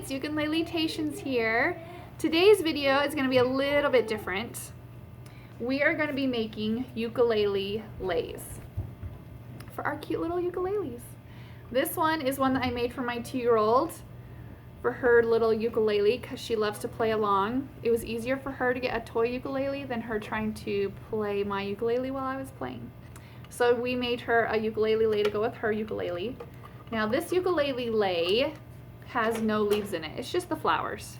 it's uke-n-leletations here. Today's video is going to be a little bit different. We are going to be making ukulele lays for our cute little ukuleles. This one is one that I made for my 2-year-old for her little ukulele because she loves to play along. It was easier for her to get a toy ukulele than her trying to play my ukulele while I was playing. So we made her a ukulele lay to go with her ukulele. Now this ukulele lay has no leaves in it. It's just the flowers.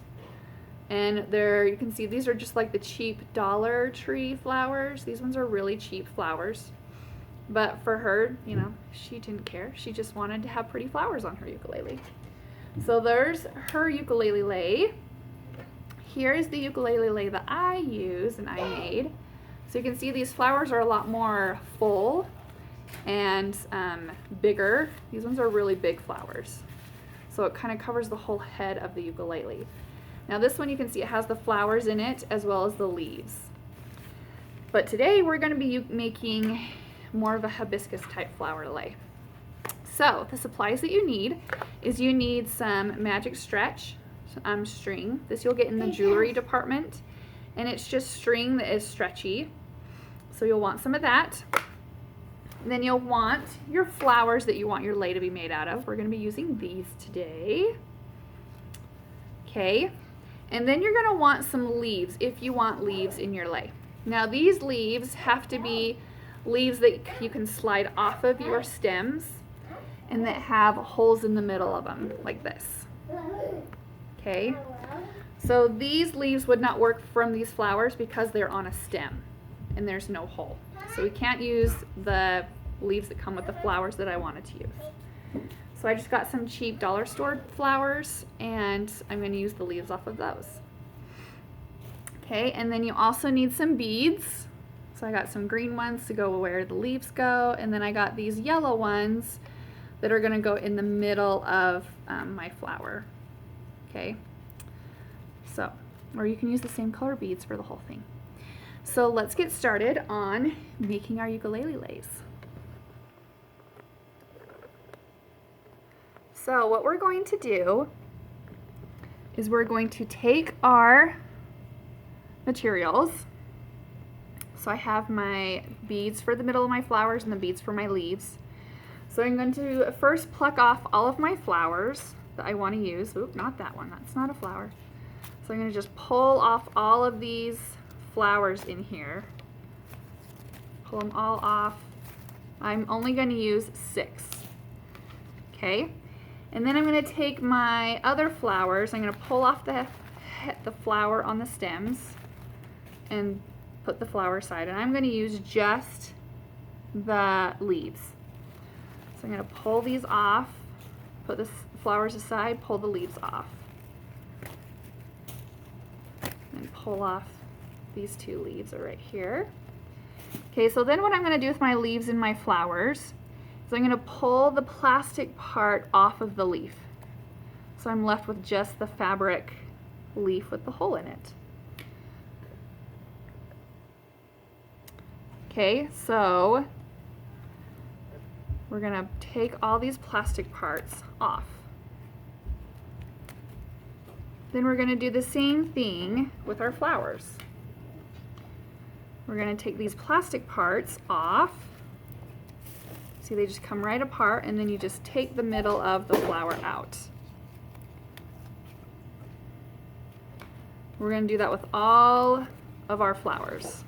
And there you can see these are just like the cheap Dollar Tree flowers. These ones are really cheap flowers. But for her, you know, she didn't care. She just wanted to have pretty flowers on her ukulele. So there's her ukulele lay. Here is the ukulele lay that I use and I made. So you can see these flowers are a lot more full and bigger. These ones are really big flowers. So it kind of covers the whole head of the ukulele. Now this one you can see it has the flowers in it as well as the leaves. But today we're going to be making more of a hibiscus type flower lay. So the supplies that you need is you need some magic stretch string. This you'll get in the jewelry department, and it's just string that is stretchy. So you'll want some of that. And then you'll want your flowers that you want your lay to be made out of. We're going to be using these today. Okay, and then you're going to want some leaves if you want leaves in your lay. Now these leaves have to be leaves that you can slide off of your stems and that have holes in the middle of them like this. Okay, so these leaves would not work from these flowers because they're on a stem and there's no hole. So we can't use the leaves that come with the flowers that I wanted to use. So I just got some cheap dollar store flowers and I'm going to use the leaves off of those. Okay, and then you also need some beads. So I got some green ones to go where the leaves go, and then I got these yellow ones that are going to go in the middle of my flower. Okay, so, or you can use the same color beads for the whole thing. So let's get started on making our ukulele lays. So what we're going to do is we're going to take our materials. So I have my beads for the middle of my flowers and the beads for my leaves. So I'm going to first pluck off all of my flowers that I want to use. Oop, not that one, that's not a flower. So I'm going to just pull off all of these flowers in here. Pull them all off. I'm only going to use 6. Okay, and then I'm going to take my other flowers. I'm going to pull off the flower on the stems and put the flower aside, and I'm going to use just the leaves. So I'm going to pull these off, put the flowers aside, pull the leaves off, and pull off these 2 leaves are right here. Okay, so then what I'm going to do with my leaves and my flowers is I'm going to pull the plastic part off of the leaf. So I'm left with just the fabric leaf with the hole in it. Okay, so we're going to take all these plastic parts off. Then we're going to do the same thing with our flowers. We're going to take these plastic parts off. See, they just come right apart, and then you just take the middle of the flower out. We're going to do that with all of our flowers.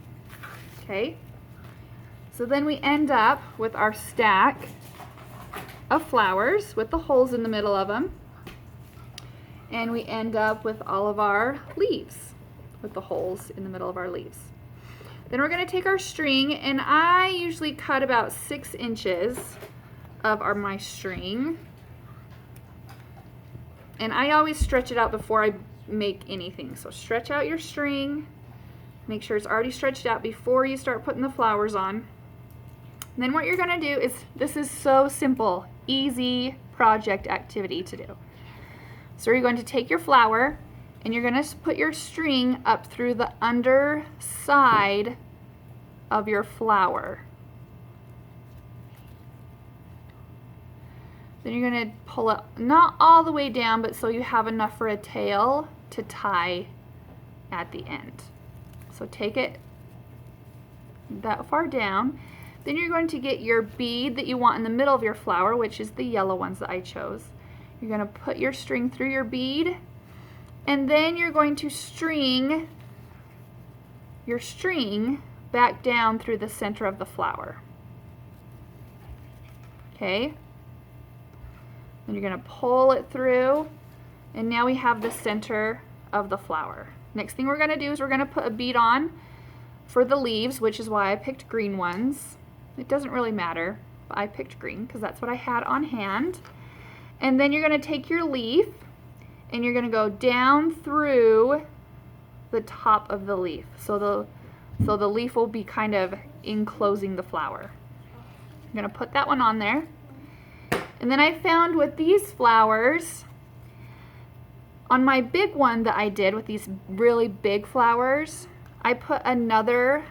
Okay? So then we end up with our stack of flowers with the holes in the middle of them. And we end up with all of our leaves with the holes in the middle of our leaves. Then we're going to take our string, and I usually cut about 6 inches of my string. And I always stretch it out before I make anything. So stretch out your string. Make sure it's already stretched out before you start putting the flowers on. And then what you're going to do is, this is so simple, easy project activity to do. So you're going to take your flower and you're going to put your string up through the underside of your flower. Then you're going to pull it not all the way down, but so you have enough for a tail to tie at the end. So take it that far down. Then you're going to get your bead that you want in the middle of your flower, which is the yellow ones that I chose. You're going to put your string through your bead, and then you're going to string your string back down through the center of the flower. Okay? And you're going to pull it through, and now we have the center of the flower. Next thing we're going to do is we're going to put a bead on for the leaves, which is why I picked green ones. It doesn't really matter, but I picked green because that's what I had on hand. And then you're going to take your leaf and you're going to go down through the top of the leaf. So the leaf will be kind of enclosing the flower. I'm going to put that one on there. And then I found with these flowers, on my big one that I did with these really big flowers, I put another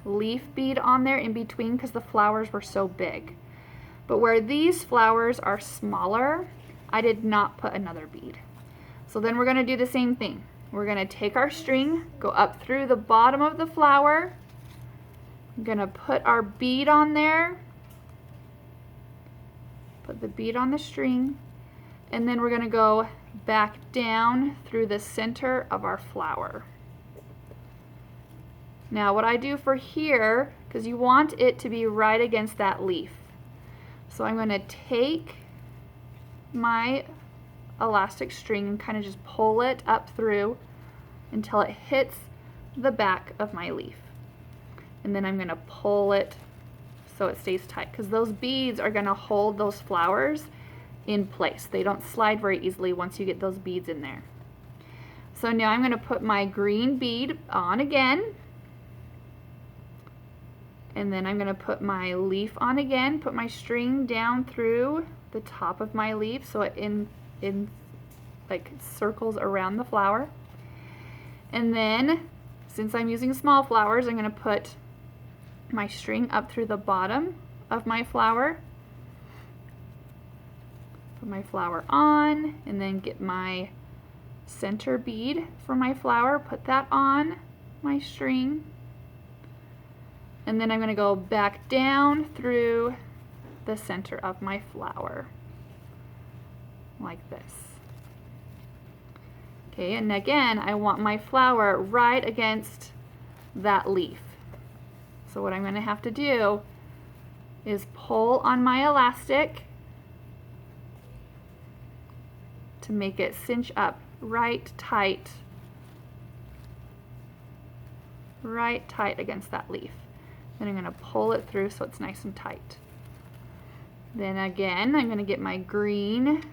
leaf bead on there in between because the flowers were so big. But where these flowers are smaller, I did not put another bead. So then we're going to do the same thing. We're going to take our string, go up through the bottom of the flower. I'm going to put our bead on there. Put the bead on the string. And then we're going to go back down through the center of our flower. Now what I do for here, because you want it to be right against that leaf. So I'm going to take my elastic string and kind of just pull it up through until it hits the back of my leaf. And then I'm going to pull it so it stays tight, because those beads are going to hold those flowers in place. They don't slide very easily once you get those beads in there. So now I'm going to put my green bead on again. And then I'm going to put my leaf on again, put my string down through the top of my leaf so it like circles around the flower. And then, since I'm using small flowers, I'm going to put my string up through the bottom of my flower. Put my flower on, and then get my center bead for my flower, put that on my string. And then I'm going to go back down through the center of my flower, like this. Okay, and again, I want my flower right against that leaf. So what I'm going to have to do is pull on my elastic to make it cinch up right tight against that leaf. Then I'm going to pull it through so it's nice and tight. Then again, I'm going to get my green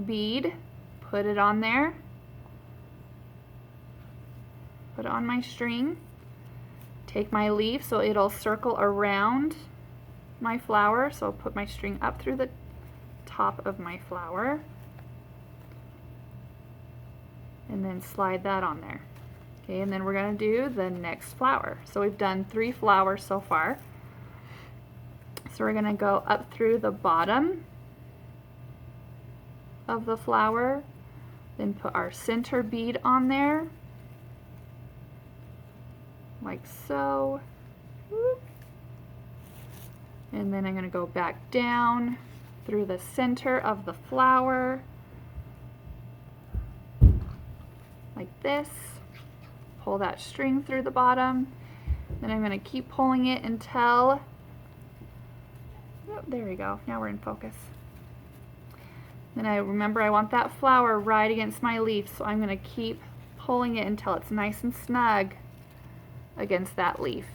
bead, put it on there, put it on my string, take my leaf so it'll circle around my flower. So I'll put my string up through the top of my flower and then slide that on there. Okay, and then we're going to do the next flower. So we've done 3 flowers so far. So we're going to go up through the bottom of the flower, then put our center bead on there, like so. And then I'm going to go back down through the center of the flower, like this. Pull that string through the bottom. Then I'm going to keep pulling it until, oh, there we go, now we're in focus. Then I remember I want that flower right against my leaf, so I'm going to keep pulling it until it's nice and snug against that leaf.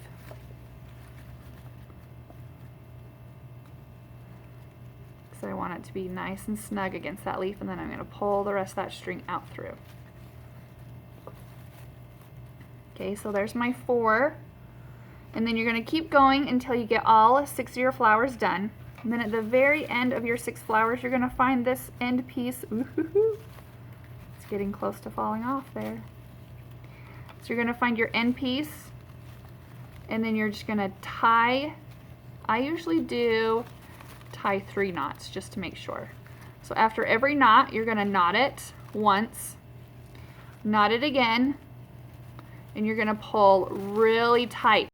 So I want it to be nice and snug against that leaf, and then I'm going to pull the rest of that string out through. Okay, so there's my 4. And then you're going to keep going until you get all 6 of your flowers done. And then at the very end of your 6 flowers, you're going to find this end piece. Ooh, it's getting close to falling off there. So you're going to find your end piece, and then you're just going to tie. I usually do tie 3 knots just to make sure. So after every knot, you're going to knot it once, knot it again, and you're going to pull really tight.